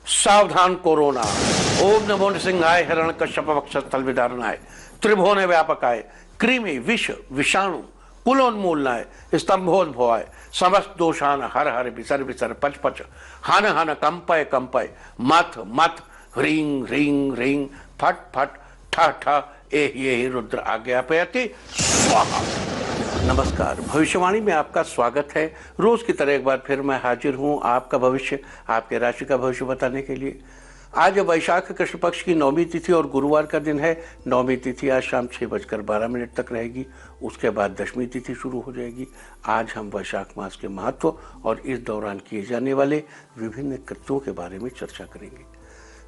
सावधान कोरोना। ओम नमो नृसिंहाय हिरण्यकश्यप वक्षस्थल विदारणाय त्रिभुवन व्यापकाय कृमि विष विषाणु कुलोन्मूलनाय स्तंभोद्भवाय समस्त दोषान हर हर विसर विसर पच पच हन हन कंपय कंपय मथ मथ ह्रीं ह्रीं ह्रीं फट फट ठ ठ एहि रुद्र आज्ञापयति स्वाहा। नमस्कार, भविष्यवाणी में आपका स्वागत है। रोज की तरह एक बार फिर मैं हाजिर हूं आपका भविष्य, आपके राशि का भविष्य बताने के लिए। आज वैशाख कृष्ण पक्ष की 9वीं तिथि और गुरुवार का दिन है। 9वीं तिथि आज शाम 6:12 तक रहेगी। उसके बाद 10वीं तिथि शुरू हो जाएगी। आज हम वैशाख मास के महत्व और इस दौरान किए जाने वाले विभिन्न कृत्यों के बारे में चर्चा करेंगे।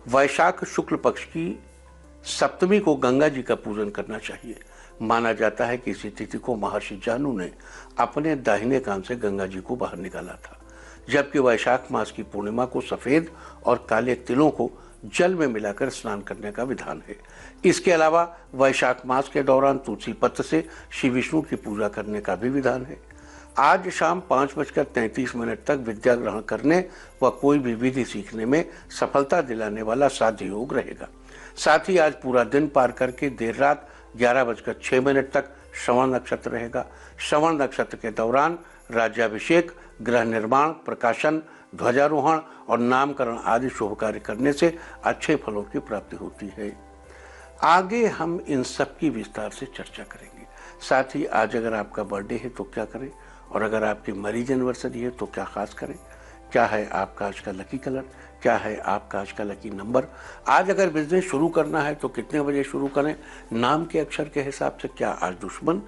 वैशाख शुक्ल पक्ष की सप्तमी को गंगा जी का पूजन करना चाहिए। माना जाता है कि इसी तिथि को महर्षि जानु ने अपने दाहिने कान से गंगा जी को बाहर निकाला था, जबकि वैशाख मास की पूर्णिमा को सफेद और काले तिलों को जल में मिलाकर स्नान करने का विधान है। इसके अलावा वैशाख मास के दौरान तुलसी पत्र से श्री विष्णु की पूजा करने का भी विधान है। आज शाम 5:33 तक विद्या ग्रहण करने व कोई भी विधि सीखने में सफलता दिलाने वाला साध्य योग रहेगा। साथ ही आज पूरा दिन पार करके देर रात 11:06 तक श्रवण नक्षत्र रहेगा। श्रवण नक्षत्र के दौरान राज्याभिषेक, गृह निर्माण, प्रकाशन, ध्वजारोहण और नामकरण आदि शुभ कार्य करने से अच्छे फलों की प्राप्ति होती है। आगे हम इन सब की विस्तार से चर्चा करेंगे। साथ ही आज अगर आपका बर्थडे है तो क्या करें, और अगर आपकी मैरिज एनिवर्सरी है तो क्या खास करें, क्या है आपका आज का लकी कलर, क्या है आपका आज का लकी नंबर। आज अगर बिजनेस शुरू करना है तो कितने बजे शुरू करें, नाम के अक्षर के हिसाब से क्या आज दुश्मन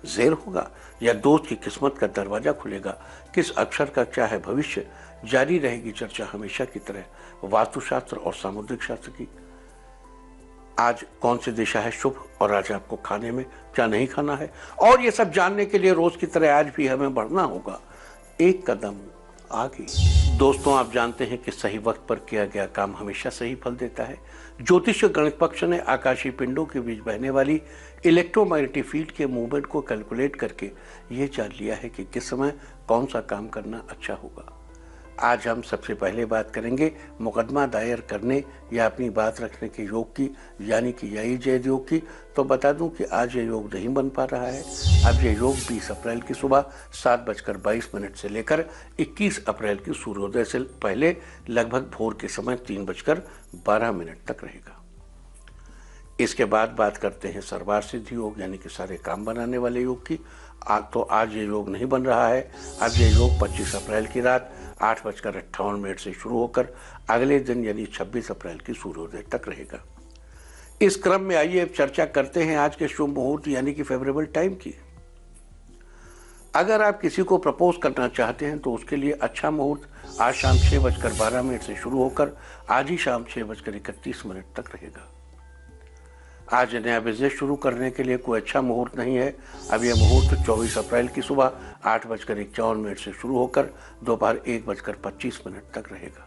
ज़ेर होगा या दोस्त की किस्मत का दरवाजा खुलेगा, किस अक्षर का क्या है भविष्य। जारी रहेगी चर्चा हमेशा की तरह वास्तुशास्त्र और सामुद्रिक शास्त्र की। आज कौन सी दिशा है शुभ और आज आपको खाने में क्या नहीं खाना है, और ये सब जानने के लिए रोज की तरह आज भी हमें बढ़ना होगा एक कदम आगे। दोस्तों, आप जानते हैं कि सही वक्त पर किया गया काम हमेशा सही फल देता है। ज्योतिष गणित पक्ष ने आकाशीय पिंडों के बीच बहने वाली इलेक्ट्रोमैग्नेटिक फील्ड के मूवमेंट को कैलकुलेट करके ये जान लिया है कि किस समय कौन सा काम करना अच्छा होगा। आज हम सबसे पहले बात करेंगे मुकदमा दायर करने या अपनी बात रखने के योग की, यानी कि यही जय योग की। तो बता दूं कि आज ये योग नहीं बन पा रहा है। अब ये योग 20 अप्रैल की सुबह 7:22 से लेकर 21 अप्रैल की सूर्योदय से पहले लगभग भोर के समय 3:12 तक रहेगा। इसके बाद बात करते हैं सर्वार्थ सिद्धि योग, यानी कि सारे काम बनाने वाले योग की। तो आज ये योग नहीं बन रहा है। अब ये योग 25 अप्रैल की रात 8:58 से शुरू होकर अगले दिन यानी 26 अप्रैल की सूर्योदय तक रहेगा। इस क्रम में आइए अब चर्चा करते हैं आज के शुभ मुहूर्त यानी कि फेवरेबल टाइम की। अगर आप किसी को प्रपोज करना चाहते हैं तो उसके लिए अच्छा मुहूर्त आज शाम 6:12 से शुरू होकर आज ही शाम 6:31 तक रहेगा। आज नया बिजनेस शुरू करने के लिए कोई अच्छा मुहूर्त नहीं है। अब यह मुहूर्त 24 अप्रैल की सुबह 8:51 से शुरू होकर दोपहर 1:25 तक रहेगा।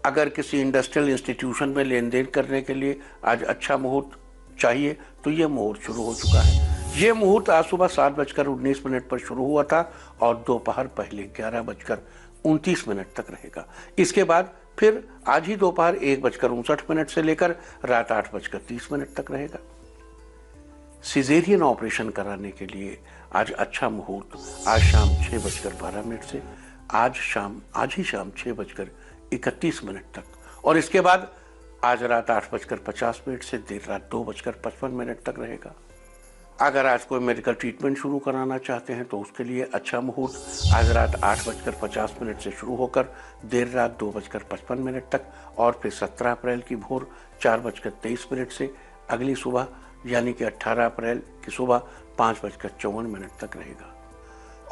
अगर किसी इंडस्ट्रियल इंस्टीट्यूशन में लेन देन करने के लिए आज अच्छा मुहूर्त चाहिए तो यह मुहूर्त शुरू हो चुका है। यह मुहूर्त आज सुबह 7:19 पर शुरू हुआ था और दोपहर पहले 11:29 तक रहेगा। इसके बाद फिर आज ही दोपहर 1:59 से लेकर रात 8:30 तक रहेगा। सिजेरियन ऑपरेशन कराने के लिए आज अच्छा मुहूर्त आज शाम 6:12 से आज ही शाम 6:31 तक, और इसके बाद आज रात 8:50 से देर रात 2:55 तक रहेगा। अगर आज कोई मेडिकल ट्रीटमेंट शुरू कराना चाहते हैं तो उसके लिए अच्छा मुहूर्त आज रात 8:50 से शुरू होकर देर रात 2:55 तक, और फिर 17 अप्रैल की भोर 4:23 से अगली सुबह यानी कि 18 अप्रैल की सुबह 5:54 तक रहेगा।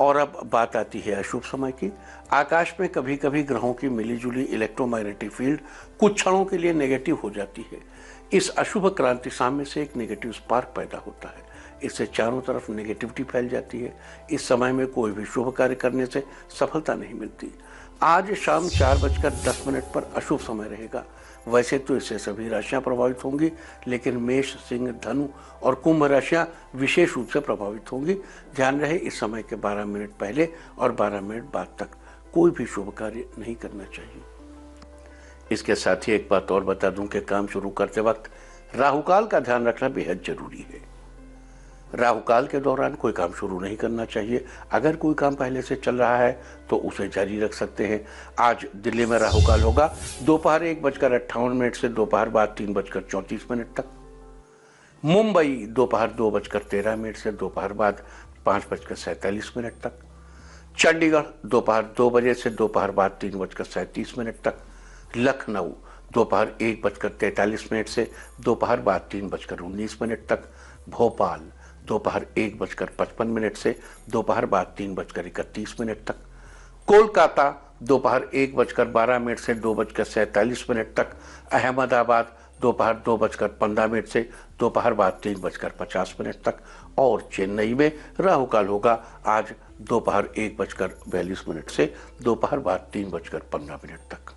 और अब बात आती है अशुभ समय की। आकाश में कभी कभी ग्रहों की मिलीजुली इलेक्ट्रोमैग्नेटिक फील्ड कुछ क्षणों के लिए नेगेटिव हो जाती है। इस अशुभ क्रांति साम्य से एक नेगेटिव स्पार्क पैदा होता है। इससे चारों तरफ नेगेटिविटी फैल जाती है। इस समय में कोई भी शुभ कार्य करने से सफलता नहीं मिलती। आज शाम 4:10 पर अशुभ समय रहेगा। वैसे तो इससे सभी राशियां प्रभावित होंगी, लेकिन मेष, सिंह, धनु और कुंभ राशियां विशेष रूप से प्रभावित होंगी। ध्यान रहे इस समय के 12 मिनट पहले और 12 मिनट बाद तक कोई भी शुभ कार्य नहीं करना चाहिए। इसके साथ ही एक बात और बता दूं कि काम शुरू करते वक्त राहुकाल का ध्यान रखना बेहद जरूरी है। राहुकाल के दौरान कोई काम शुरू नहीं करना चाहिए। अगर कोई काम पहले से चल रहा है तो उसे जारी रख सकते हैं। आज दिल्ली में राहुकाल होगा दोपहर 1:58 से दोपहर बाद 3:34 तक। मुंबई दोपहर 2:13 से दोपहर बाद 5:47 तक। चंडीगढ़ दोपहर 2 बजे से दोपहर बाद 3:37 तक। लखनऊ दोपहर 1:43 से दोपहर बाद 3:19 तक। भोपाल दोपहर 1:55 से दोपहर बाद 3:31 तक। कोलकाता दोपहर 1:12 से 2:47 तक। अहमदाबाद दोपहर 2:15 से दोपहर बाद 3:50 तक। और चेन्नई में राहुकाल होगा आज दोपहर 1:42 से दोपहर बाद 3:15 तक।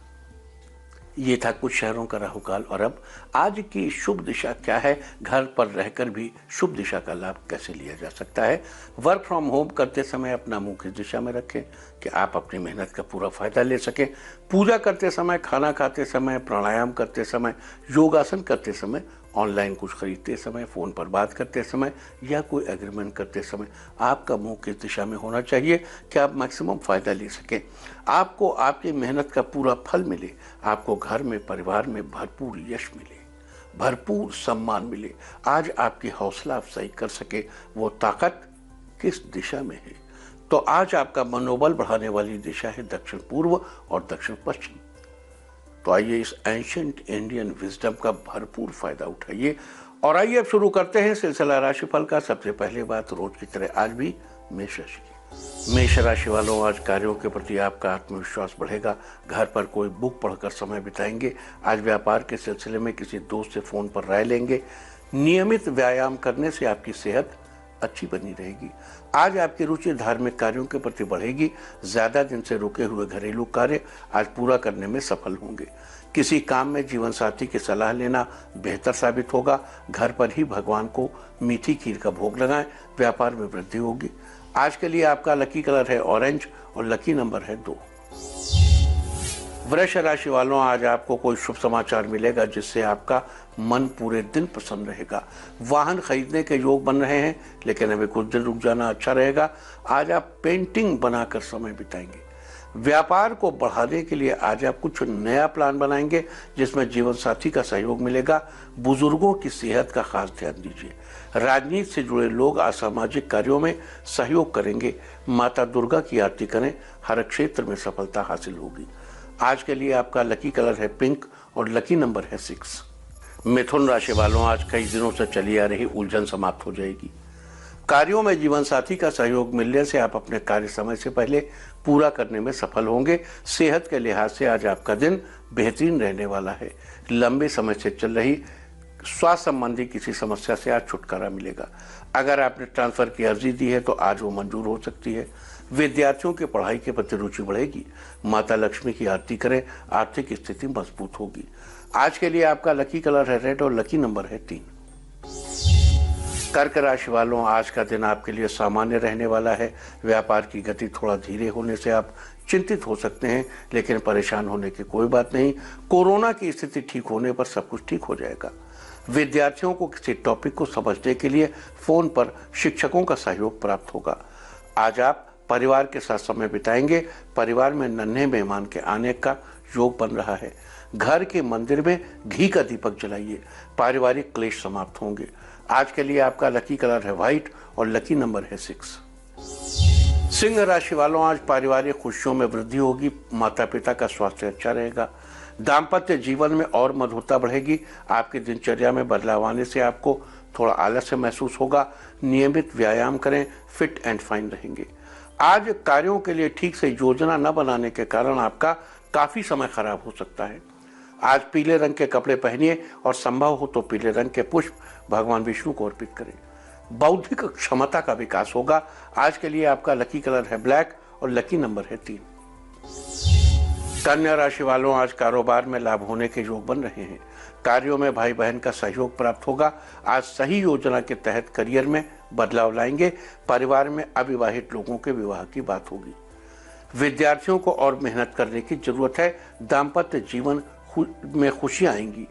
ये था कुछ शहरों का राहुकाल। और अब आज की शुभ दिशा क्या है, घर पर रहकर भी शुभ दिशा का लाभ कैसे लिया जा सकता है। वर्क फ्रॉम होम करते समय अपना मुंह किस दिशा में रखें कि आप अपनी मेहनत का पूरा फायदा ले सकें। पूजा करते समय, खाना खाते समय, प्राणायाम करते समय, योगासन करते समय, ऑनलाइन कुछ खरीदते समय, फ़ोन पर बात करते समय या कोई एग्रीमेंट करते समय आपका मुंह किस दिशा में होना चाहिए कि आप मैक्सिमम फ़ायदा ले सकें, आपको आपकी मेहनत का पूरा फल मिले, आपको घर में, परिवार में भरपूर यश मिले, भरपूर सम्मान मिले, आज आपकी हौसला अफजाई कर सके वो ताकत किस दिशा में है। तो आज आपका मनोबल बढ़ाने वाली दिशा है दक्षिण पूर्व और दक्षिण पश्चिम। तो आइए इस एंशिएंट इंडियन विजडम का भरपूर फायदा उठाइए। और आइए अब शुरू करते हैं सिलसिला राशिफल का। सबसे पहले बात रोज की तरह आज भी मेष राशि की। मेष राशि वालों, आज कार्यों के प्रति आपका आत्मविश्वास बढ़ेगा। घर पर कोई बुक पढ़कर समय बिताएंगे। आज व्यापार के सिलसिले में किसी दोस्त से फोन पर राय लेंगे। नियमित व्यायाम करने से आपकी सेहत अच्छी बनी रहेगी। आज आपकी रुचि धार्मिक कार्यों के प्रति बढ़ेगी। ज्यादा दिन से रुके हुए घरेलू कार्य आज पूरा करने में सफल होंगे। किसी काम में जीवन साथी की सलाह लेना बेहतर साबित होगा। घर पर ही भगवान को मीठी खीर का भोग लगाएं, व्यापार में वृद्धि होगी। आज के लिए आपका लकी कलर है ऑरेंज और लकी नंबर है 2। वृष राशि वालों, आज आपको कोई शुभ समाचार मिलेगा जिससे आपका मन पूरे दिन प्रसन्न रहेगा। वाहन खरीदने के योग बन रहे हैं, लेकिन अभी कुछ दिन रुक जाना अच्छा रहेगा। आज आप पेंटिंग बनाकर समय बिताएंगे। व्यापार को बढ़ाने के लिए आज आप कुछ नया प्लान बनाएंगे जिसमें जीवन साथी का सहयोग मिलेगा। बुजुर्गों की सेहत का खास ध्यान दीजिए। राजनीति से जुड़े लोग असामाजिक कार्यों में सहयोग करेंगे। माता दुर्गा की आरती करें, हर क्षेत्र में सफलता हासिल होगी। आज के लिए आपका लकी कलर है पिंक और लकी नंबर है 6। मिथुन राशि वालों, आज कई दिनों से चली आ रही उलझन समाप्त हो जाएगी। कार्यों में जीवन साथी का सहयोग मिलने से आप अपने कार्य समय से पहले पूरा करने में सफल होंगे। सेहत के लिहाज से आज आपका दिन बेहतरीन रहने वाला है। लंबे समय से चल रही स्वास्थ्य संबंधी किसी समस्या से आज छुटकारा मिलेगा। अगर आपने ट्रांसफर की अर्जी दी है तो आज वो मंजूर हो सकती है। विद्यार्थियों की पढ़ाई के प्रति रुचि बढ़ेगी। माता लक्ष्मी की आरती करें, आर्थिक स्थिति मजबूत होगी। आज के लिए आपका लकी कलर है रेड और लकी नंबर है 3। कर्क राशि वालों, आज का दिन आपके लिए सामान्य रहने वाला है। व्यापार की गति थोड़ा धीरे होने से आप चिंतित हो सकते हैं, लेकिन परेशान होने की कोई बात नहीं। कोरोना की स्थिति ठीक होने पर सब कुछ ठीक हो जाएगा। विद्यार्थियों को किसी टॉपिक को समझने के लिए फोन पर शिक्षकों का सहयोग प्राप्त होगा। आज आप परिवार के साथ समय बिताएंगे। परिवार में नन्हे मेहमान के आने का योग बन रहा है। घर के मंदिर में घी का दीपक जलाइए, पारिवारिक क्लेश समाप्त होंगे। आज के लिए आपका लकी कलर है व्हाइट और लकी नंबर है 6। सिंह राशि वालों, आज पारिवारिक खुशियों में वृद्धि होगी। माता पिता का स्वास्थ्य अच्छा रहेगा। दाम्पत्य जीवन में और मधुरता बढ़ेगी। आपकी दिनचर्या में बदलाव आने से आपको थोड़ा आलस्य महसूस होगा। नियमित व्यायाम करें, फिट एंड फाइन रहेंगे। आज कार्यों के लिए ठीक से योजना न बनाने के कारण आपका काफी समय खराब हो सकता है। आज पीले रंग के कपड़े पहनिए और संभव हो तो पीले रंग के पुष्प भगवान विष्णु को अर्पित करें। बौद्धिक क्षमता का विकास होगा। आज के लिए आपका लकी कलर है ब्लैक और लकी नंबर है 3। कन्या राशि वालों, आज कारोबार में लाभ होने के योग बन रहे हैं। कार्यों में भाई बहन का सहयोग प्राप्त होगा। आज सही योजना के तहत करियर में बदलाव लाएंगे। परिवार में अविवाहित लोगों के विवाह की बात होगी। विद्यार्थियों को और मेहनत करने की जरूरत है। दाम्पत्य जीवन में खुशियां आएंगी।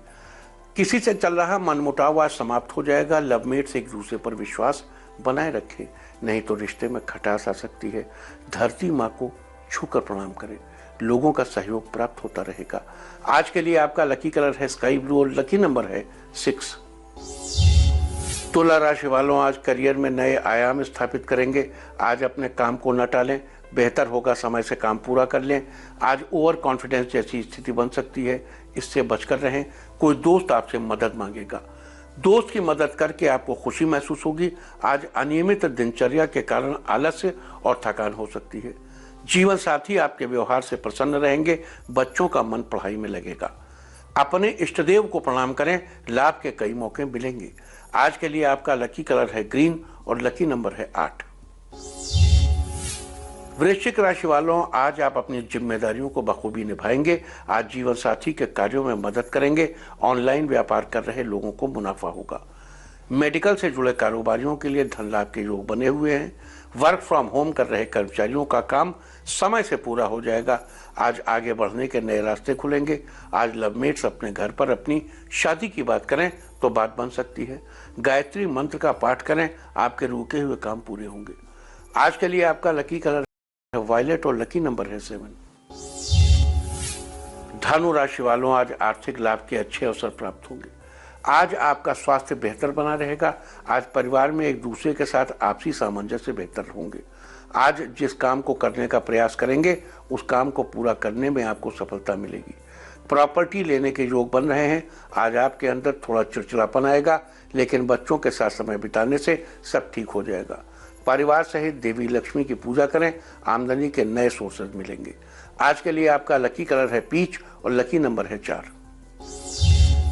किसी से चल रहा मनमुटाव आज समाप्त हो जाएगा। लवमेट से एक दूसरे पर विश्वास बनाए रखें, नहीं तो रिश्ते में खटास आ सकती है। धरती माँ को छूकर प्रणाम करें, लोगों का सहयोग प्राप्त होता रहेगा। आज के लिए आपका लकी कलर है स्काई ब्लू और लकी नंबर है 6। तुला राशि वालों, आज करियर में नए आयाम स्थापित करेंगे। आज अपने काम को न टालें, बेहतर होगा समय से काम पूरा कर लें। आज ओवर कॉन्फिडेंस जैसी स्थिति बन सकती है, इससे बचकर रहें। कोई दोस्त आपसे मदद मांगेगा, दोस्त की मदद करके आपको खुशी महसूस होगी। आज अनियमित दिनचर्या के कारण आलस्य और थकान हो सकती है। जीवन साथी आपके व्यवहार से प्रसन्न रहेंगे। बच्चों का मन पढ़ाई में लगेगा। अपने इष्टदेव को प्रणाम करें, लाभ के कई मौके मिलेंगे। आज के लिए आपका लकी कलर है ग्रीन और लकी नंबर है 8। वृश्चिक राशि वालों, आज आप अपनी जिम्मेदारियों को बखूबी निभाएंगे। आज जीवन साथी के कार्यों में मदद करेंगे। ऑनलाइन व्यापार कर रहे लोगों को मुनाफा होगा। मेडिकल से जुड़े कारोबारियों के लिए धन लाभ के योग बने हुए हैं। वर्क फ्रॉम होम कर रहे कर्मचारियों का काम समय से पूरा हो जाएगा। आज आगे बढ़ने के नए रास्ते खुलेंगे। आज लवमेट्स अपने घर पर अपनी शादी की बात करें तो बात बन सकती है। गायत्री मंत्र का पाठ करें, आपके रुके हुए काम पूरे होंगे। आज के लिए आपका लकी कलर है वायलेट और लकी नंबर है 7। धनु राशि वालों, आज आर्थिक लाभ के अच्छे अवसर प्राप्त होंगे। आज आपका स्वास्थ्य बेहतर बना रहेगा। आज परिवार में एक दूसरे के साथ आपसी सामंजस्य बेहतर होंगे। आज जिस काम को करने का प्रयास करेंगे उस काम को पूरा करने में आपको सफलता मिलेगी। प्रॉपर्टी लेने के योग बन रहे हैं। आज आपके अंदर थोड़ा चिड़चिड़ापन आएगा, लेकिन बच्चों के साथ समय बिताने से सब ठीक हो जाएगा। परिवार सहित देवी लक्ष्मी की पूजा करें, आमदनी के नए सोर्सेज मिलेंगे। आज के लिए आपका लकी कलर है पीच और लकी नंबर है 4।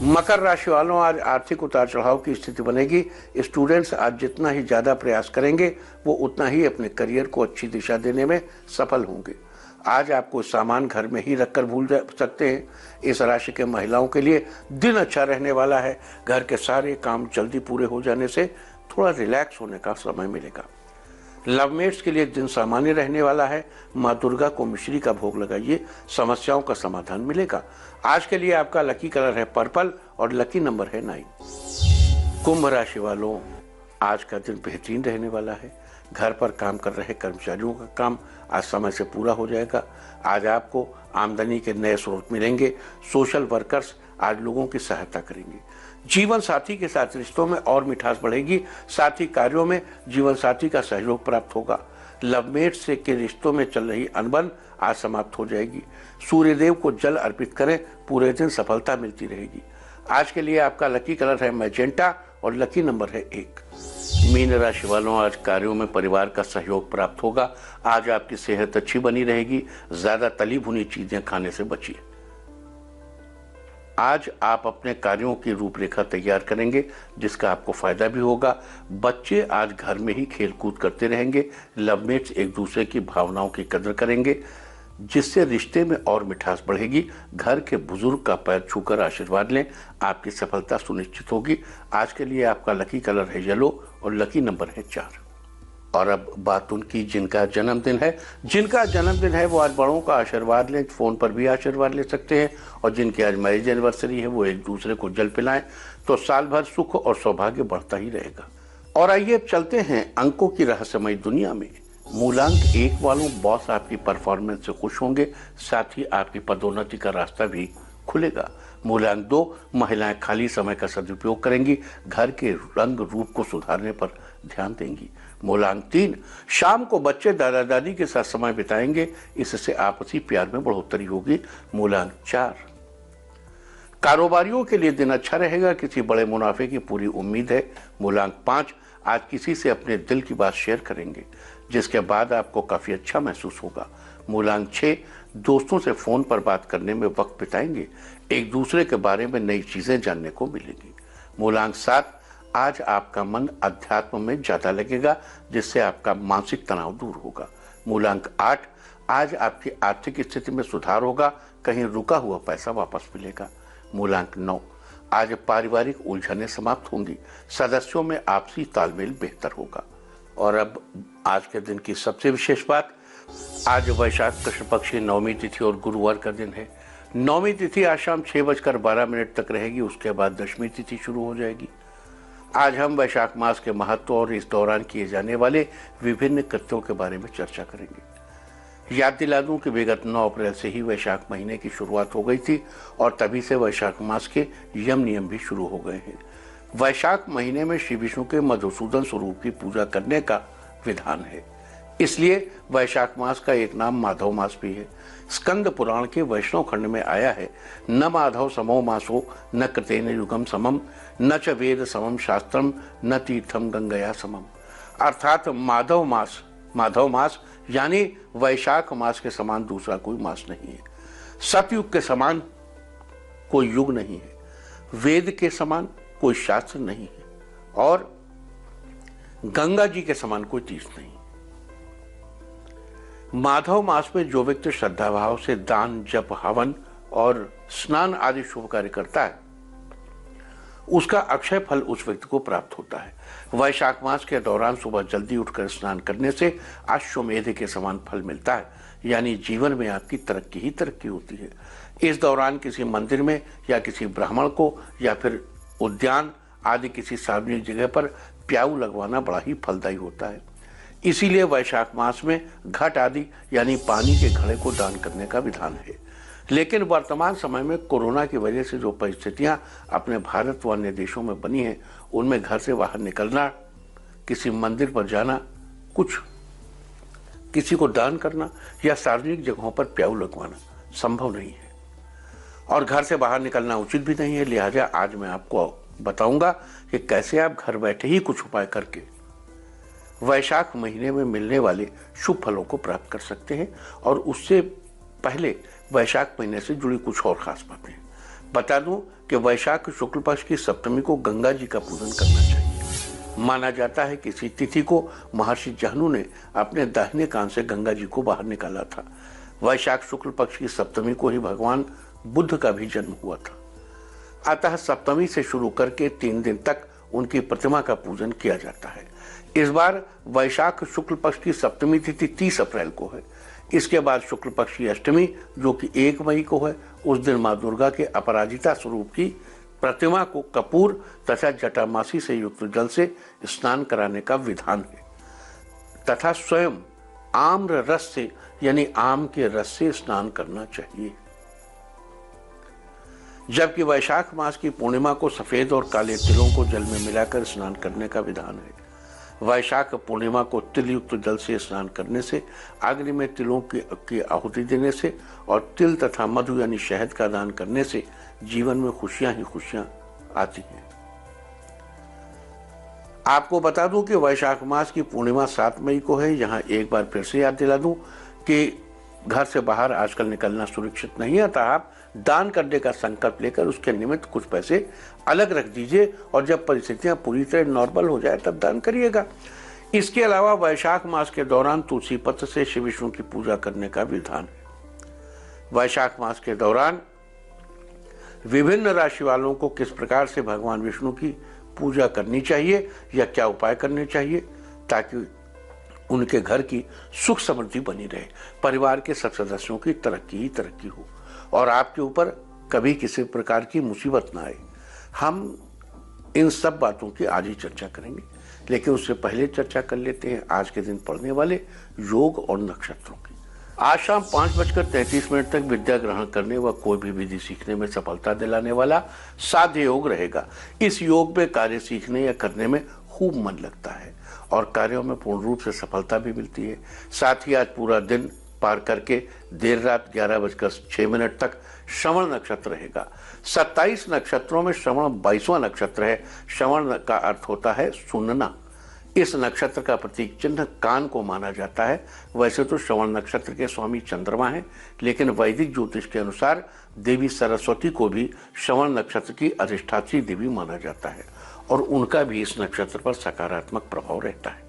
मकर राशि वालों, आज आर्थिक उतार चढ़ाव की स्थिति बनेगी। स्टूडेंट्स आज जितना ही ज्यादा प्रयास करेंगे वो उतना ही अपने करियर को अच्छी दिशा देने में सफल होंगे। आज आप कोई सामान घर में ही रखकर भूल सकते हैं। इस राशि के महिलाओं के लिए दिन अच्छा रहने वाला है। घर के सारे काम जल्दी पूरे हो जाने से थोड़ा रिलैक्स होने का समय मिलेगा। लवमेट्स के लिए दिन सामान्य रहने वाला है। माँ दुर्गा को मिश्री का भोग लगाइए, समस्याओं का समाधान मिलेगा। आज के लिए आपका लकी कलर है पर्पल और लकी नंबर है 9। कुंभ राशि वालों, आज का दिन बेहतरीन रहने वाला है। घर पर काम कर रहे कर्मचारियों का काम आज समय से पूरा हो जाएगा। आज आपको आमदनी के नए स्रोत मिलेंगे। सोशल वर्कर्स आज लोगों की सहायता करेंगे। जीवन साथी के साथ रिश्तों में और मिठास बढ़ेगी। साथी कार्यों में जीवन साथी का सहयोग प्राप्त होगा। लवमेट से के रिश्तों में चल रही अनबन आज समाप्त हो जाएगी। सूर्यदेव को जल अर्पित करें, पूरे दिन सफलता मिलती रहेगी। आज के लिए आपका लकी कलर है मैजेंटा और लकी नंबर है 1। मीन राशि वालों, आज कार्यों में परिवार का सहयोग प्राप्त होगा। आज आपकी सेहत अच्छी बनी रहेगी। ज्यादा तली भुनी चीजें खाने से बचिए। आज आप अपने कार्यों की रूपरेखा तैयार करेंगे, जिसका आपको फायदा भी होगा। बच्चे आज घर में ही खेलकूद करते रहेंगे। लवमेट्स एक दूसरे की भावनाओं की कदर करेंगे, जिससे रिश्ते में और मिठास बढ़ेगी। घर के बुजुर्ग का पैर छूकर आशीर्वाद लें, आपकी सफलता सुनिश्चित होगी। आज के लिए आपका लकी कलर है येलो और लकी नंबर है 4। और अब बात उनकी जिनका जन्मदिन है वो आज बड़ों का आशीर्वाद लें। फोन पर भी आशीर्वाद ले सकते हैं। और जिनकी आज मैरिज एनिवर्सरी है वो एक दूसरे को जल पिलाएं, तो साल भर सुख और सौभाग्य बढ़ता ही रहेगा। और आइए अब चलते हैं अंकों की रहस्यमय दुनिया में। मूलांक 1 वालों, बॉस आपकी परफॉर्मेंस से खुश होंगे, साथ ही आपकी पदोन्नति का रास्ता भी खुलेगा। मूलांक 2, महिलाएं खाली समय का सदुपयोग करेंगी, घर के रंग रूप को सुधारने पर ध्यान देंगी। मूलांक 3, शाम को बच्चे दादा दादी के साथ समय बिताएंगे, इससे आपसी प्यार में बढ़ोतरी होगी। मूलांक 4, कारोबारियों के लिए दिन अच्छा रहेगा, किसी बड़े मुनाफे की पूरी उम्मीद है। मूलांक 5, आज किसी से अपने दिल की बात शेयर करेंगे, जिसके बाद आपको काफी अच्छा महसूस होगा। मूलांक 6, दोस्तों से फोन पर बात करने में वक्त बिताएंगे, एक दूसरे के बारे में नई चीजें जानने को मिलेंगी। मूलांक 7, आज आपका मन अध्यात्म में ज्यादा लगेगा, जिससे आपका मानसिक तनाव दूर होगा। मूलांक 8, आज आपकी आर्थिक स्थिति में सुधार होगा, कहीं रुका हुआ पैसा वापस मिलेगा। मूलांक 9, आज पारिवारिक उलझनें समाप्त होंगी, सदस्यों में आपसी तालमेल बेहतर होगा। और अब आज के दिन की सबसे विशेष बात, आज वैशाख कृष्ण पक्ष की नवमी तिथि और गुरुवार का दिन है। नौवीं तिथि आज शाम 6:12 तक रहेगी, उसके बाद दशमी तिथि शुरू हो जाएगी। आज हम वैशाख मास के महत्व और इस दौरान किए जाने वाले विभिन्न कृत्यों के बारे में चर्चा करेंगे। याद दिला दूं कि विगत 9 अप्रैल से ही वैशाख महीने की शुरुआत हो गई थी और तभी से वैशाख मास के यम नियम भी शुरू हो गए हैं। वैशाख महीने में श्री विष्णु के मधुसूदन स्वरूप की पूजा करने का विधान है, इसलिए वैशाख मास का एक नाम माधव मास भी है। स्कंद पुराण के वैष्णव खंड में आया है, न माधव समो मासो न कृतेन युगम समम न च वेद समम शास्त्रम न तीर्थम गंगया समम। अर्थात माधव मास यानी वैशाख मास के समान दूसरा कोई मास नहीं है। सतयुग के समान कोई युग नहीं है, वेद के समान कोई शास्त्र नहीं है और गंगा जी के समान कोई तीर्थ नहीं। माधव मास में जो व्यक्ति श्रद्धा भाव से दान, जप, हवन और स्नान आदि शुभ कार्य करता है, उसका अक्षय फल उस व्यक्ति को प्राप्त होता है। वैशाख मास के दौरान सुबह जल्दी उठकर स्नान करने से अश्वमेध के समान फल मिलता है, यानी जीवन में आपकी तरक्की ही तरक्की होती है। इस दौरान किसी मंदिर में या किसी ब्राह्मण को या फिर उद्यान आदि किसी सार्वजनिक जगह पर प्याऊ लगवाना बड़ा ही फलदायी होता है। इसीलिए वैशाख मास में घट आदि यानी पानी के घड़े को दान करने का विधान है। लेकिन वर्तमान समय में कोरोना की वजह से जो परिस्थितियां अपने भारत व अन्य देशों में बनी हैं, उनमें घर से बाहर निकलना, किसी मंदिर पर जाना, कुछ किसी को दान करना या सार्वजनिक जगहों पर प्याऊ लगवाना संभव नहीं है और घर से बाहर निकलना उचित भी नहीं है। लिहाजा आज मैं आपको बताऊंगा कि कैसे आप घर बैठे ही कुछ उपाय करके वैशाख महीने में मिलने वाले शुभ फलों को प्राप्त कर सकते हैं। और उससे पहले वैशाख महीने से जुड़ी कुछ और खास बातें बता दूं कि वैशाख शुक्ल पक्ष की सप्तमी को गंगा जी का पूजन करना चाहिए। माना जाता है कि इसी तिथि को महर्षि जहनु ने अपने दाहिने कान से गंगा जी को बाहर निकाला था। वैशाख शुक्ल पक्ष की सप्तमी को ही भगवान बुद्ध का भी जन्म हुआ था। अतः सप्तमी से शुरू करके 3 दिन तक उनकी प्रतिमा का पूजन किया जाता है। इस बार वैशाख शुक्ल पक्ष की सप्तमी तिथि 30 अप्रैल को है। इसके बाद शुक्ल पक्ष की अष्टमी जो कि 1 मई को है, उस दिन मां दुर्गा के अपराजिता स्वरूप की प्रतिमा को कपूर तथा जटामासी से युक्त जल से स्नान कराने का विधान है तथा स्वयं आम्र रस से यानी आम के रस से स्नान करना चाहिए। जबकि वैशाख मास की पूर्णिमा को सफेद और काले तिलों को जल में मिलाकर स्नान करने का विधान है। वैशाख पूर्णिमा को तिल युक्त जल से स्नान करने से, अग्नि में तिलों की आहुति देने से और तिल तथा मधु यानी शहद का दान करने से जीवन में खुशियां ही खुशियां आती हैं। आपको बता दूं कि वैशाख मास की पूर्णिमा 7 मई को है। यहाँ एक बार फिर से याद दिला दूं कि घर से बाहर आजकल निकलना सुरक्षित नहीं है, अतः आप दान करने का संकल्प लेकर उसके निमित्त कुछ पैसे अलग रख दीजिए और जब परिस्थितियां पूरी तरह नॉर्मल हो जाए तब दान करिएगा। इसके अलावा वैशाख मास के दौरान तुलसी पत्र से श्री विष्णु की पूजा करने का विधान है। वैशाख मास के दौरान विभिन्न राशि वालों को किस प्रकार से भगवान विष्णु की पूजा करनी चाहिए या क्या उपाय करने चाहिए ताकि उनके घर की सुख समृद्धि बनी रहे, परिवार के सब सदस्यों की तरक्की ही तरक्की हो और आपके ऊपर कभी किसी प्रकार की मुसीबत ना आए। हम इन सब बातों की आज ही चर्चा करेंगे, लेकिन उससे पहले चर्चा कर लेते हैं आज के दिन पढ़ने वाले योग और नक्षत्रों की। आज शाम 5:33 तक विद्या ग्रहण करने व कोई भी विधि सीखने में सफलता दिलाने वाला साध्य योग रहेगा। इस योग में कार्य सीखने या करने में खूब मन लगता है और कार्यों में पूर्ण रूप से सफलता भी मिलती है। साथ ही आज पूरा दिन पार करके देर रात 11:06 तक श्रवण नक्षत्र रहेगा। 27 नक्षत्रों में श्रवण 22वां नक्षत्र है। श्रवण का अर्थ होता है सुनना। इस नक्षत्र का प्रतीक चिन्ह कान को माना जाता है। वैसे तो श्रवण नक्षत्र के स्वामी चंद्रमा हैं, लेकिन वैदिक ज्योतिष के अनुसार देवी सरस्वती को भी श्रवण नक्षत्र की अधिष्ठात्री देवी माना जाता है और उनका भी इस नक्षत्र पर सकारात्मक प्रभाव रहता है।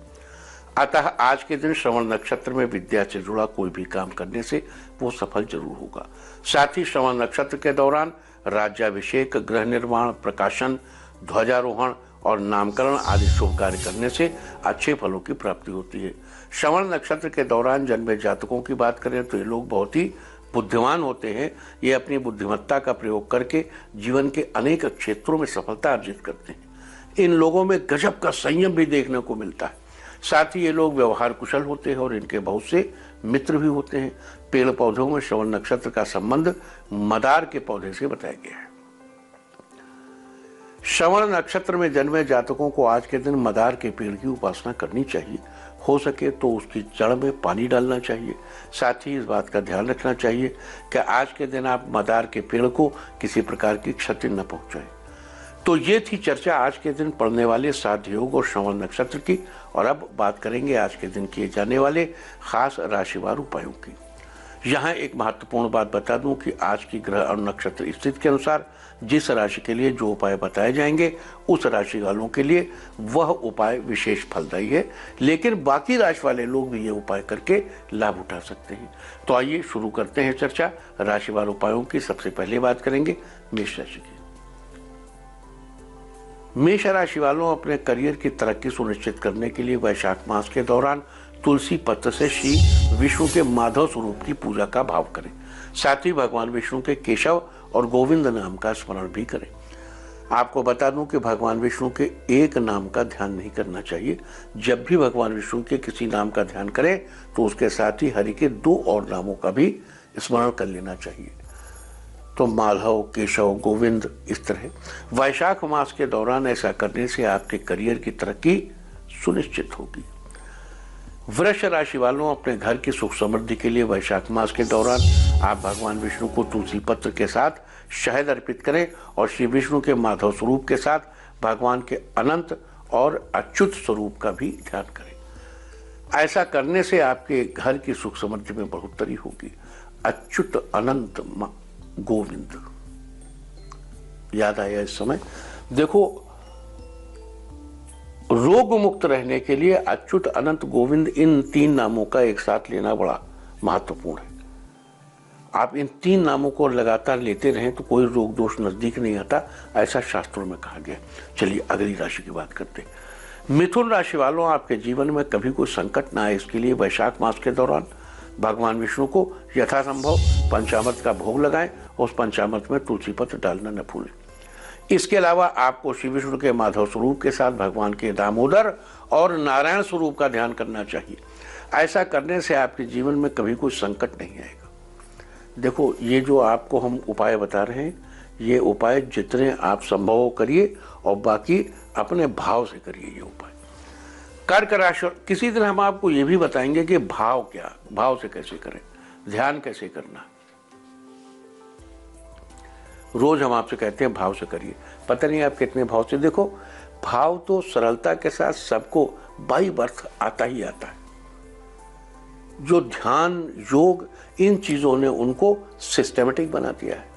अतः आज के दिन श्रवण नक्षत्र में विद्या से जुड़ा कोई भी काम करने से वो सफल जरूर होगा। साथ ही श्रवण नक्षत्र के दौरान राज्याभिषेक, गृह निर्माण, प्रकाशन, ध्वजारोहण और नामकरण आदि शुभ कार्य करने से अच्छे फलों की प्राप्ति होती है। श्रवण नक्षत्र के दौरान जन्मे जातकों की बात करें तो ये लोग बहुत ही बुद्धिमान होते हैं, ये अपनी बुद्धिमत्ता का प्रयोग करके जीवन के अनेक क्षेत्रों में सफलता अर्जित करते हैं। इन लोगों में गजब का संयम भी देखने को मिलता है। साथ ही ये लोग व्यवहार कुशल होते हैं और इनके बहुत से मित्र भी होते हैं। पेड़ पौधों में श्रवण नक्षत्र का संबंध मदार के पौधे से बताया गया है। श्रवण नक्षत्र में जन्मे जातकों को आज के दिन मदार के पेड़ की उपासना करनी चाहिए। हो सके तो उसकी जड़ में पानी डालना चाहिए। साथ ही इस बात का ध्यान रखना चाहिए कि आज के दिन आप मदार के पेड़ को किसी प्रकार की क्षति न पहुंचाएं। तो ये थी चर्चा आज के दिन पड़ने वाले साध्य योग और श्रवण नक्षत्र की। और अब बात करेंगे आज के दिन किए जाने वाले खास राशिवार उपायों की। यहाँ एक महत्वपूर्ण बात बता दूं कि आज की ग्रह और नक्षत्र स्थिति के अनुसार जिस राशि के लिए जो उपाय बताए जाएंगे उस राशि वालों के लिए वह उपाय विशेष फलदायी है, लेकिन बाकी राशि वाले लोग भी ये उपाय करके लाभ उठा सकते हैं। तो आइए शुरू करते हैं चर्चा राशिवार उपायों की। सबसे पहले बात करेंगे मेष राशि की। मेष राशि वालों अपने करियर की तरक्की सुनिश्चित करने के लिए वैशाख मास के दौरान तुलसी पत्र से श्री विष्णु के माधव स्वरूप की पूजा का भाव करें। साथ ही भगवान विष्णु के केशव और गोविंद नाम का स्मरण भी करें। आपको बता दूं कि भगवान विष्णु के एक नाम का ध्यान नहीं करना चाहिए। जब भी भगवान विष्णु के किसी नाम का ध्यान करें तो उसके साथ ही हरि के 2 और नामों का भी स्मरण कर लेना चाहिए। तो माधव, केशव, गोविंद, इस तरह वैशाख मास के दौरान ऐसा करने से आपके करियर की तरक्की सुनिश्चित होगी। वृष राशि वालों अपने घर की सुख समृद्धि के लिए वैशाख मास के दौरान आप भगवान विष्णु को तुलसी पत्र के साथ शहद अर्पित करें और श्री विष्णु के माधव स्वरूप के साथ भगवान के अनंत और अच्युत स्वरूप का भी ध्यान करें। ऐसा करने से आपके घर की सुख समृद्धि में बढ़ोतरी होगी। अच्युत अनंत गोविंद याद आया इस समय। देखो, रोग मुक्त रहने के लिए अच्युत अनंत गोविंद इन 3 नामों का एक साथ लेना बड़ा महत्वपूर्ण है। आप इन 3 नामों को लगातार लेते रहें तो कोई रोग दोष नजदीक नहीं आता, ऐसा शास्त्रों में कहा गया। चलिए अगली राशि की बात करते हैं। मिथुन राशि वालों आपके जीवन में कभी कोई संकट ना आए इसके लिए वैशाख मास के दौरान भगवान विष्णु को यथासंभव पंचामृत का भोग लगाएं और उस पंचामृत में तुलसी पत्र डालना न भूलें। इसके अलावा आपको श्री विष्णु के माधव स्वरूप के साथ भगवान के दामोदर और नारायण स्वरूप का ध्यान करना चाहिए। ऐसा करने से आपके जीवन में कभी कोई संकट नहीं आएगा। देखो, ये जो आपको हम उपाय बता रहे हैं, ये उपाय जितने आप संभव करिए और बाकी अपने भाव से करिए ये उपाय। कर्क राशि, किसी दिन हम आपको ये भी बताएंगे कि भाव क्या, भाव से कैसे करें, ध्यान कैसे करना। रोज हम आपसे कहते हैं भाव से करिए, पता नहीं आप कितने भाव से। देखो, भाव तो सरलता के साथ सबको बाई बर्थ आता ही आता है। जो ध्यान, योग, इन चीजों ने उनको सिस्टेमेटिक बना दिया है।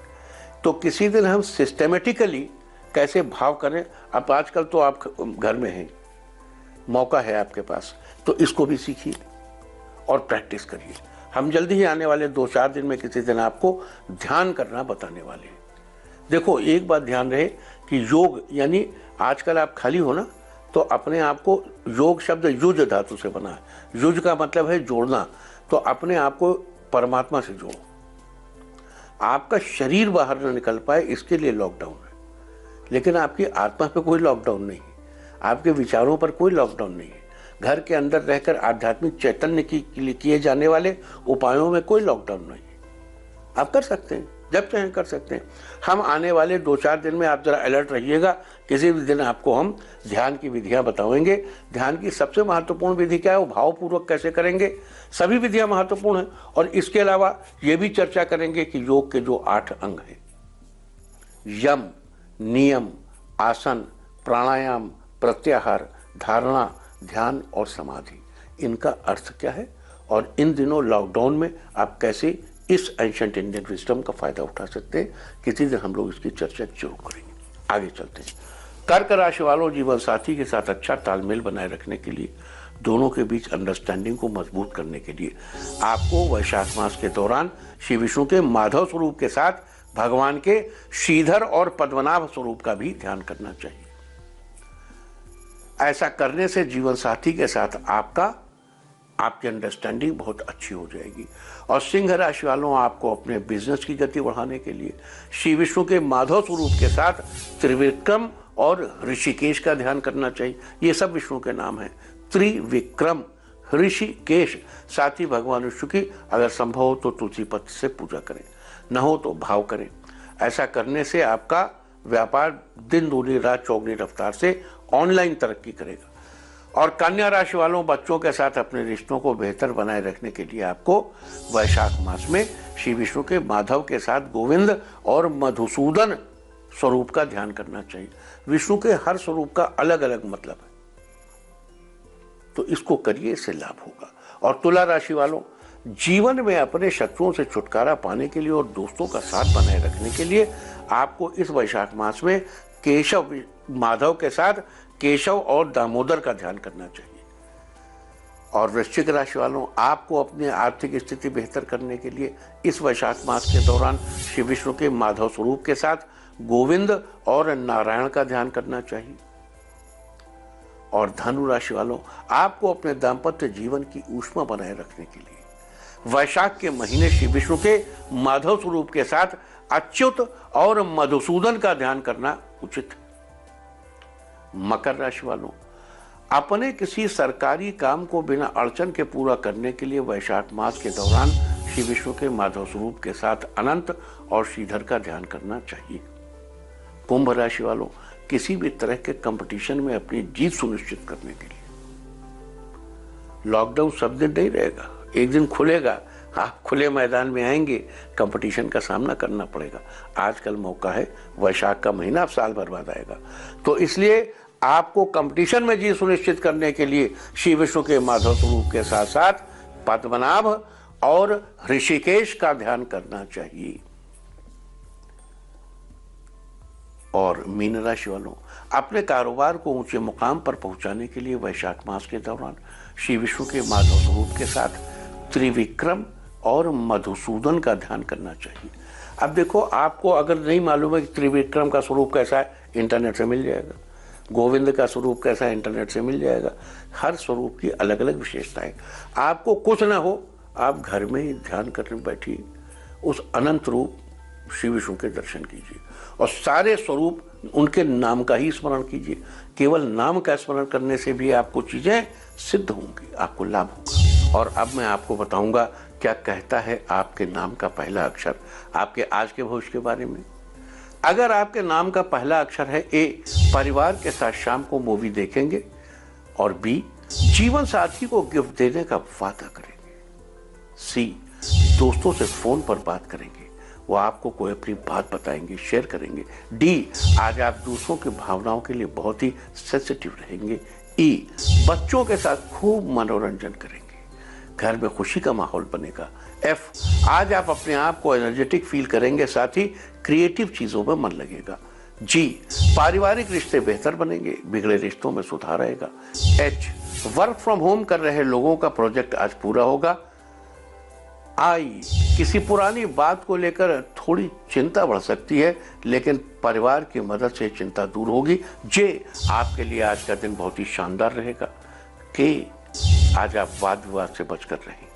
तो किसी दिन हम सिस्टेमेटिकली कैसे भाव करें। अब आजकल तो आप घर में हैं, मौका है आपके पास, तो इसको भी सीखिए और प्रैक्टिस करिए। हम जल्दी ही आने वाले 2-4 दिन में किसी दिन आपको ध्यान करना बताने वाले हैं। देखो, एक बात ध्यान रहे कि योग यानी आजकल आप खाली हो ना, तो अपने आप को, योग शब्द युज धातु से बना है। युज का मतलब है जोड़ना। तो अपने आप को परमात्मा से जोड़ो। आपका शरीर बाहर न निकल पाए इसके लिए लॉकडाउन है, लेकिन आपकी आत्मा पे कोई लॉकडाउन नहीं है, आपके विचारों पर कोई लॉकडाउन नहीं है। घर के अंदर रहकर आध्यात्मिक चैतन्य के लिए किए जाने वाले उपायों में कोई लॉकडाउन नहीं है। आप कर सकते हैं, जब चाहें कर सकते हैं। हम आने वाले 2-4 दिन में आप जरा अलर्ट रहिएगा। किसी भी दिन आपको हम ध्यान की विधियां बताएंगे। ध्यान की सबसे महत्वपूर्ण विधि क्या है, वो भावपूर्वक कैसे करेंगे। सभी विधियां महत्वपूर्ण हैं और इसके अलावा ये भी चर्चा करेंगे कि योग के जो 8 अंग हैं, यम, नियम, आसन, प्राणायाम, प्रत्याहार, धारणा, ध्यान और समाधि, इनका अर्थ क्या है और इन दिनों लॉकडाउन में आप कैसे इस एंशिएंट इंडियन विजडम का फायदा उठा सकते हैं। किसी दिन हम लोग इसकी चर्चा जरूर करेंगे। आगे चलते हैं। कर्क राशि वालों, जीवन साथी के साथ अच्छा तालमेल बनाए रखने के लिए, दोनों के बीच अंडरस्टैंडिंग को मजबूत करने के लिए आपको वैशाख मास के दौरान श्री विष्णु के माधव स्वरूप के साथ भगवान के श्रीधर और पद्मनाभ स्वरूप का भी ध्यान करना चाहिए। ऐसा करने से जीवन साथी के साथ आपका आपकी अंडरस्टैंडिंग बहुत अच्छी हो जाएगी। और सिंह राशि वालों, आपको अपने बिजनेस की गति बढ़ाने के लिए श्री विष्णु के माधव स्वरूप के साथ त्रिविक्रम और ऋषिकेश का ध्यान करना चाहिए। ये सब विष्णु के नाम हैं, त्रिविक्रम, ऋषिकेश। साथ ही भगवान विष्णु की अगर संभव हो तो तुलसी पत्र से पूजा करें, न हो तो भाव करें। ऐसा करने से आपका व्यापार दिन दूनी रात चौगनी रफ्तार से ऑनलाइन तरक्की करेगा। और कन्या राशि वालों, बच्चों के साथ अपने रिश्तों को बेहतर बनाए रखने के लिए आपको वैशाख मास में श्री विष्णु के माधव के साथ गोविंद और मधुसूदन स्वरूप का ध्यान करना चाहिए। विष्णु के हर स्वरूप का अलग अलग मतलब है, तो इसको करिए, इससे लाभ होगा। और तुला राशि वालों, जीवन में अपने शत्रुओं से छुटकारा पाने के लिए और दोस्तों का साथ बनाए रखने के लिए आपको इस वैशाख मास में केशव, माधव के साथ केशव और दामोदर का ध्यान करना चाहिए। और वृश्चिक राशि वालों, आपको अपनी आर्थिक स्थिति बेहतर करने के लिए इस वैशाख मास के दौरान श्री विष्णु के माधव स्वरूप के साथ गोविंद और नारायण का ध्यान करना चाहिए। और धनु राशि वालों, आपको अपने दाम्पत्य जीवन की ऊष्मा बनाए रखने के लिए वैशाख के महीने श्री विष्णु के माधव स्वरूप के साथ अच्युत और मधुसूदन का ध्यान करना उचित है। मकर राशि वालों, अपने किसी सरकारी काम को बिना अड़चन के पूरा करने के लिए वैशाख मास के दौरान श्री विष्णु के माधव स्वरूप के साथ अनंत और श्रीधर का ध्यान करना चाहिए। कुंभ राशि वालों, किसी भी तरह के कंपटीशन में अपनी जीत सुनिश्चित करने के लिए लॉकडाउन सब दिन नहीं रहेगा, एक दिन खुलेगा, आप खुले मैदान में आएंगे, कंपटीशन का सामना करना पड़ेगा। आजकल मौका है, वैशाख का महीना अब साल भर बाद आएगा, तो इसलिए आपको कंपटीशन में जीत सुनिश्चित करने के लिए श्री विष्णु के माधव स्वरूप के साथ साथ पद्मनाभ और ऋषिकेश का ध्यान करना चाहिए। और मीन राशि वालों, अपने कारोबार को ऊंचे मुकाम पर पहुंचाने के लिए वैशाख मास के दौरान श्री विष्णु के माधव स्वरूप के साथ त्रिविक्रम और मधुसूदन का ध्यान करना चाहिए। अब देखो, आपको अगर नहीं मालूम है कि त्रिविक्रम का स्वरूप कैसा है, इंटरनेट से मिल जाएगा। गोविंद का स्वरूप कैसा है, इंटरनेट से मिल जाएगा। हर स्वरूप की अलग अलग विशेषताएं। आपको कुछ ना हो, आप घर में ही ध्यान करने बैठिए, उस अनंत रूप श्री विष्णु के दर्शन कीजिए और सारे स्वरूप उनके नाम का ही स्मरण कीजिए। केवल नाम का स्मरण करने से भी आपको चीजें सिद्ध होंगी, आपको लाभ होगा। और अब मैं आपको बताऊंगा क्या कहता है आपके नाम का पहला अक्षर आपके आज के भविष्य के बारे में। अगर आपके नाम का पहला अक्षर है ए, परिवार के साथ शाम को मूवी देखेंगे, और बी, जीवन साथी को गिफ्ट देने का वादा करेंगे, सी, दोस्तों से फोन पर बात करेंगे, वो आपको कोई अपनी बात बताएंगे, शेयर करेंगे, डी, आज आप दूसरों की भावनाओं के लिए बहुत ही सेंसिटिव रहेंगे, ई, बच्चों के साथ खूब मनोरंजन करेंगे, घर में खुशी का माहौल बनेगा, एफ, आज आप अपने आप को एनर्जेटिक फील करेंगे, साथ ही क्रिएटिव चीजों में मन लगेगा, जी, पारिवारिक रिश्ते बेहतर बनेंगे, बिगड़े रिश्तों में सुधार आएगा, एच, वर्क फ्रॉम होम कर रहे लोगों का प्रोजेक्ट आज पूरा होगा, आई, किसी पुरानी बात को लेकर थोड़ी चिंता बढ़ सकती है, लेकिन परिवार की मदद से चिंता दूर होगी, जे, आपके लिए आज का दिन बहुत ही शानदार रहेगा, के, आज आप वाद विवाद से बचकर रहें,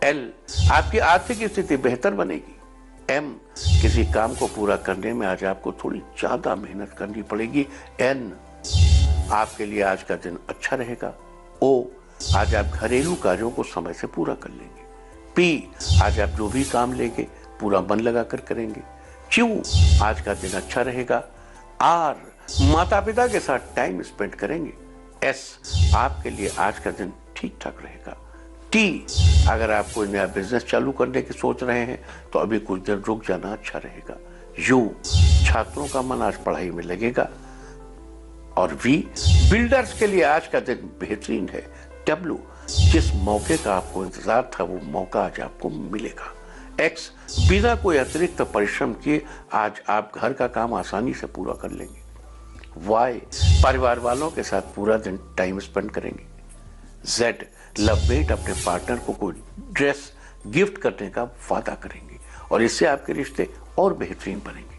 एल, आपकी आर्थिक स्थिति बेहतर बनेगी, एम, किसी काम को पूरा करने में आज आपको थोड़ी ज्यादा मेहनत करनी पड़ेगी, एन, आपके लिए आज का दिन अच्छा रहेगा, ओ, आज आप घरेलू कार्यों को समय से पूरा कर लेंगे, पी, आज आप जो भी काम लेंगे पूरा मन लगाकर करेंगे, क्यू, आज का दिन अच्छा रहेगा, आर, माता पिता के साथ टाइम स्पेंड करेंगे, एस, आपके लिए आज का दिन ठीक ठाक रहेगा, टी, अगर आप कोई नया बिजनेस चालू करने की सोच रहे हैं तो अभी कुछ दिन रुक जाना अच्छा रहेगा, यू, छात्रों का मन आज पढ़ाई में लगेगा, और वी, बिल्डर्स के लिए आज का दिन बेहतरीन है, डब्ल्यू, जिस मौके का आपको इंतजार था वो मौका आज आपको मिलेगा, एक्स, बिना कोई अतिरिक्त परिश्रम किए आज आप घर का काम आसानी से पूरा कर लेंगे, वाई, परिवार वालों के साथ पूरा दिन टाइम स्पेंड करेंगे, जेड, लवमेट अपने पार्टनर को कोई ड्रेस गिफ्ट करने का वादा करेंगे और इससे आपके रिश्ते और बेहतरीन बनेंगे।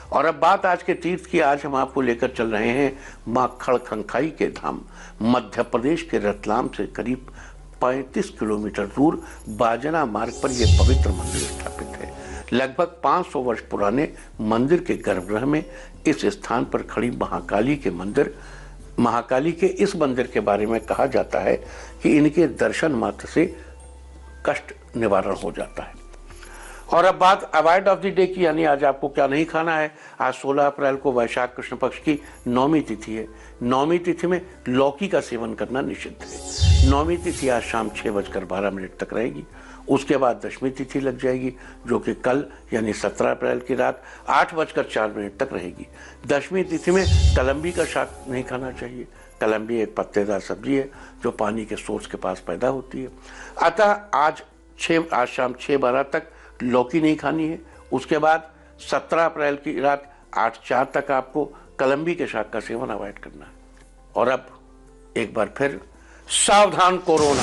और अब बात आज के तीर्थ की। आज हम आपको लेकर चल रहे हैं मां खड़खंखाई के धाम, मध्य प्रदेश के रतलाम से करीब 35 किलोमीटर दूर बाजना मार्ग पर यह पवित्र मंदिर स्थापित है। लगभग 500 वर्ष पुराने मंदिर के गर्भगृह में इस स्थान पर खड़ी महाकाली के इस मंदिर के बारे में कहा जाता है कि इनके दर्शन मात्र से कष्ट निवारण हो जाता है। और अब बात अवॉइड ऑफ द डे की, यानी आज आपको क्या नहीं खाना है। आज 16 अप्रैल को वैशाख कृष्ण पक्ष की नौमी तिथि है। नौमी तिथि में लौकी का सेवन करना निषिद्ध है। नौमी तिथि आज शाम 6:12 तक रहेगी। उसके बाद दशमी तिथि लग जाएगी, जो कि कल यानी 17 अप्रैल की रात 8:04 तक रहेगी। दशमी तिथि में कलम्बी का शाक नहीं खाना चाहिए। कलम्बी एक पत्तेदार सब्जी है जो पानी के सोर्स के पास पैदा होती है। अतः आज शाम 6:12 तक लौकी नहीं खानी है। उसके बाद 17 अप्रैल की रात 8:04 तक आपको कलम्बी के शाक का सेवन अवॉइड करना है। और अब एक बार फिर सावधान कोरोना।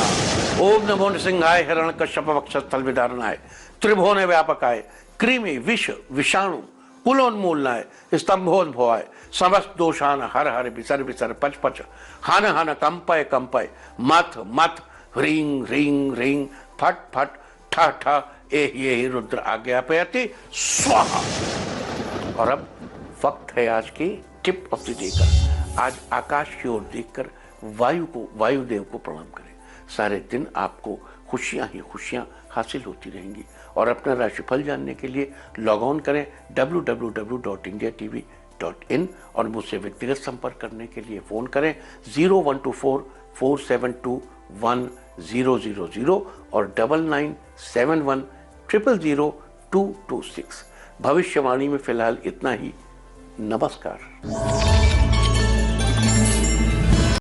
ओम नमो नृसिंहाय हिरण्यकश्यप वक्षस्थल विदारणाय त्रिभुवन व्यापकाय कृमि विष विषाणु कुलोन्मूलनाय स्तंभोद्भवाय समस्त दोषान हर हर विसर विसर पच पच हन हन कंपय कंपय मथ मथ ह्रीं ह्रीं ह्रीं फट फट ठ ठ एहि रुद्र आज्ञापयति स्वाहा। और अब वक्त है आज की टिप ऑफ द डे का। आज आकाश की ओर देखकर वायुदेव को प्रणाम करें। सारे दिन आपको खुशियां ही खुशियां हासिल होती रहेंगी। और अपना राशिफल जानने के लिए लॉग ऑन करें www.indiatv.in और मुझसे व्यक्तिगत संपर्क करने के लिए फोन करें 0124472100 और 9971000226। भविष्यवाणी में फिलहाल इतना ही। नमस्कार।